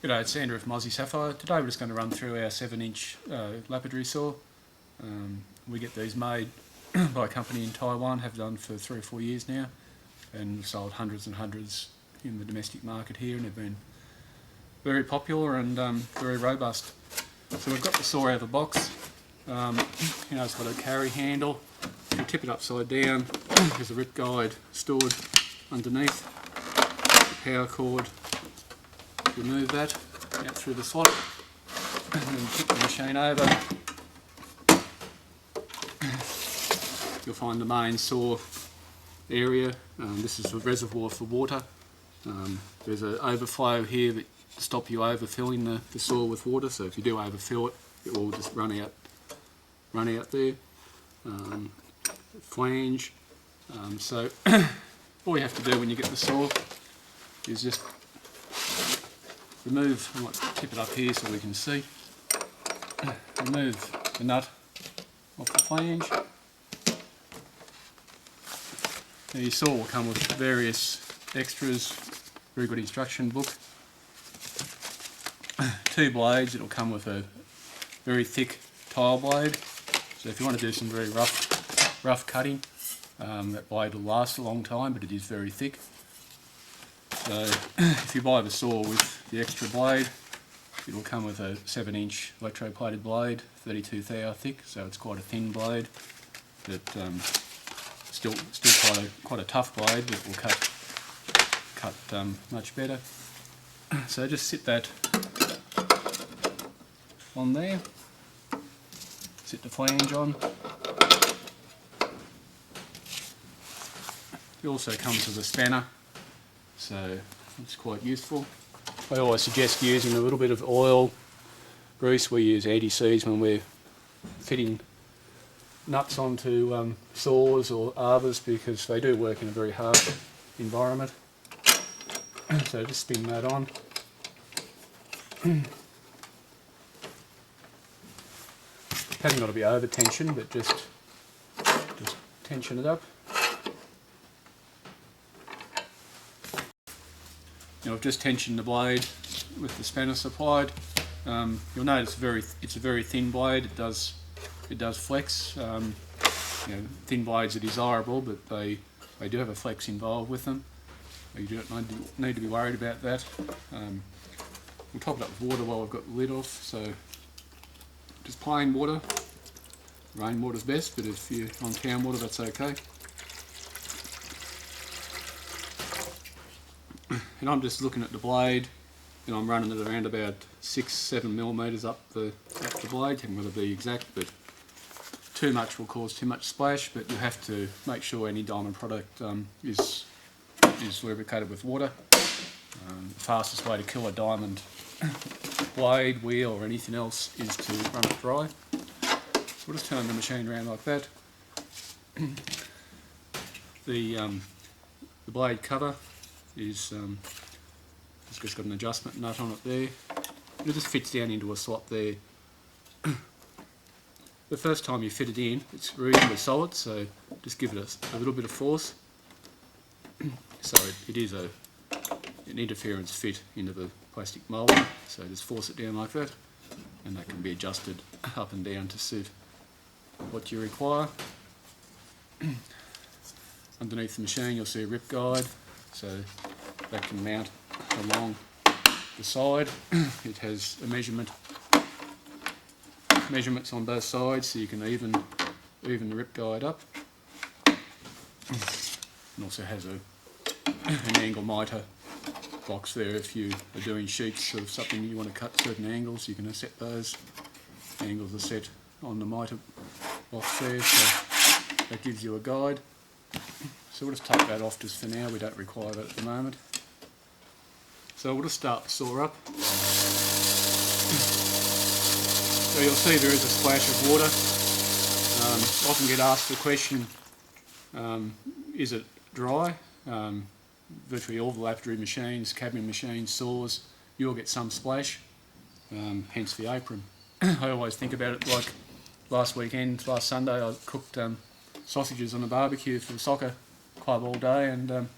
G'day, it's Andrew from Aussie Sapphire. Today we're just going to run through our 7-inch lapidary saw. We get these made by a company in Taiwan, have done for 3 or 4 years now, and we've sold hundreds and hundreds in the domestic market here, and they've been very popular and very robust. So we've got the saw out of the box. It's got a carry handle. You tip it upside down. There's a rip guide stored underneath. The power cord. Remove that out through the slot and then tip the machine over. You'll find the main saw area. This is the reservoir for water. There's an overflow here that to stop you overfilling the saw with water, so if you do overfill it, it will just run out there. Flange. So all you have to do when you get the saw is just remove, I might tip it up here so we can see, remove the nut off the flange. Now your saw will come with various extras, very good instruction book. 2 blades, it'll come with a very thick tile blade, so if you want to do some very rough cutting, that blade will last a long time, but it is very thick. So if you buy the saw with the extra blade, it will come with a 7-inch electroplated blade, 32 thou thick, so it's quite a thin blade, but still quite a tough blade that will cut much better. So just sit that on there, sit the flange on. It also comes with a spanner, so it's quite useful. I always suggest using a little bit of oil grease. We use anti-seize when we're fitting nuts onto saws or arbors because they do work in a very harsh environment. So just spin that on. Hasn't got to be over tension, but just tension it up. Now I've just tensioned the blade with the spanner supplied. You'll notice it's a very thin blade. It does flex. Thin blades are desirable, but they do have a flex involved with them. You don't need to be worried about that. We'll top it up with water while we've got the lid off. So just plain water. Rainwater's best, but if you're on town water, that's okay. And I'm just looking at the blade, and I'm running it around about 6-7 millimeters up the blade. Haven't got to be exact, but too much will cause too much splash. But you have to make sure any diamond product is lubricated with water. The fastest way to kill a diamond blade, wheel, or anything else is to run it dry. So we'll just turn the machine around like that. The blade cover is it's just got an adjustment nut on it there. It just fits down into a slot there. The first time you fit it in, it's reasonably solid, so just give it a little bit of force. So it is an interference fit into the plastic mould, so just force it down like that, and that can be adjusted up and down to suit what you require. Underneath the machine you'll see a rip guide, so that can mount along the side. It has a measurements on both sides, so you can even the rip guide up. And also has an angle miter box there. If you are doing sheets of something you want to cut certain angles, you can set those angles are set on the miter box there, so that gives you a guide. So we'll just take that off just for now, we don't require that at the moment. So we'll just start the saw up. So you'll see there is a splash of water. I often get asked the question, is it dry? Virtually all the lapidary machines, cabin machines, saws, you'll get some splash, hence the apron. I always think about it like last Sunday I cooked sausages on a barbecue for the soccer club all day and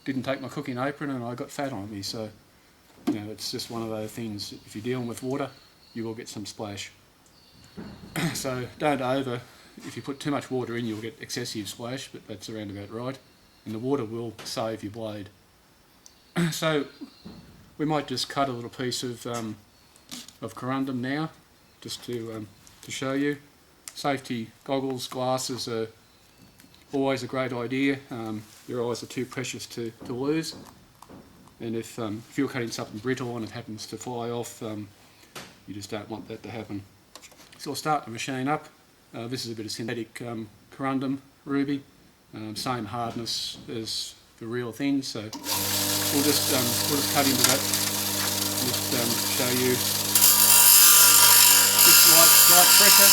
didn't take my cooking apron and I got fat on me, so you know, it's just one of those things. If you're dealing with water, you will get some splash. So if you put too much water in, you'll get excessive splash, but that's around about right. And the water will save your blade. So we might just cut a little piece of corundum now, just to show you. Safety goggles, glasses are always a great idea. Your eyes are too precious to lose. And if you're cutting something brittle and it happens to fly off, you just don't want that to happen. So I'll start the machine up. This is a bit of synthetic corundum ruby, same hardness as the real thing. So we'll just cut into that. Just show you just light pressure.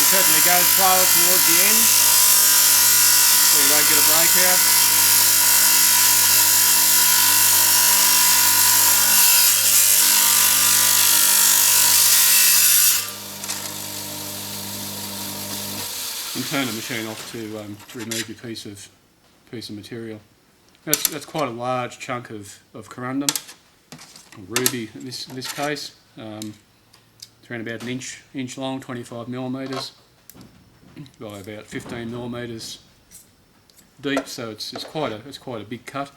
Certainly go slower towards the end so you won't get a breakout. And turn the machine off to remove your piece of material. That's quite a large chunk of corundum, or ruby in this case. It's around about an inch long, 25 millimetres by about 15 millimetres deep, so it's quite a big cut.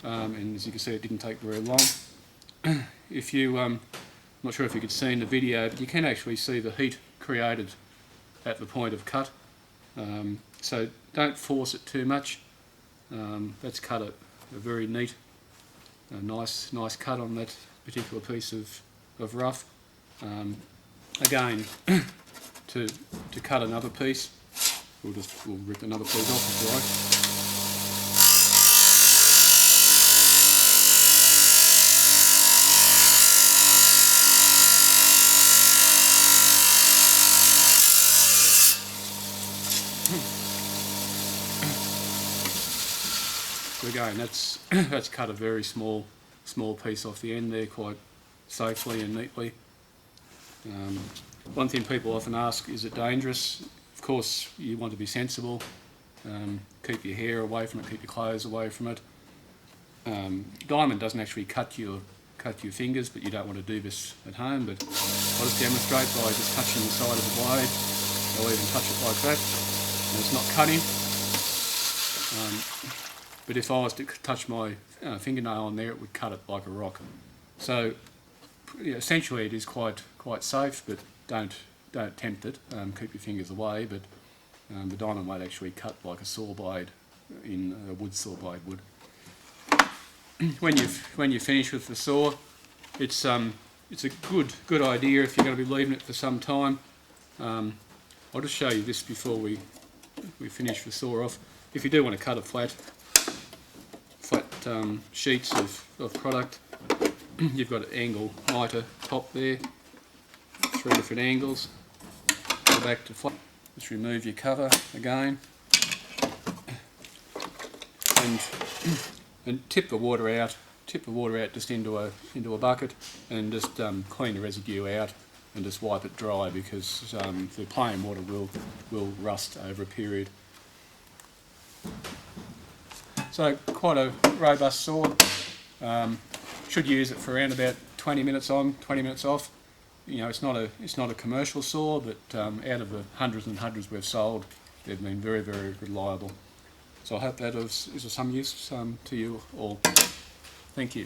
And as you can see, it didn't take very long. If you, I'm not sure if you could see in the video, but you can actually see the heat created at the point of cut. So don't force it too much. That's cut a very neat, nice cut on that particular piece of rough. Again, to cut another piece, we'll rip another piece off if you like. So again, that's cut a very small piece off the end there, quite safely and neatly. One thing people often ask, is it dangerous? Of course, you want to be sensible. Keep your hair away from it, keep your clothes away from it. Diamond doesn't actually cut your fingers, but you don't want to do this at home. But I'll just demonstrate by just touching the side of the blade. I'll even touch it like that, and it's not cutting. But if I was to touch my fingernail on there, it would cut it like a rock. So essentially, it is quite safe, but don't tempt it. Keep your fingers away. But the diamond won't actually cut like a saw blade in a wood saw blade would. When you finish with the saw, it's a good idea if you're going to be leaving it for some time. I'll just show you this before we finish the saw off. If you do want to cut a flat sheets of product, you've got an angle miter top there, 3 different angles. Go back to flat. Just remove your cover again, and tip the water out. Tip the water out just into a bucket, and just clean the residue out and just wipe it dry, because the plain water will rust over a period. So quite a robust saw. Should use it for around about 20 minutes on, 20 minutes off. You know, it's not a commercial saw, but out of the hundreds and hundreds we've sold, they've been very, very reliable. So I hope that is of some use to you all. Thank you.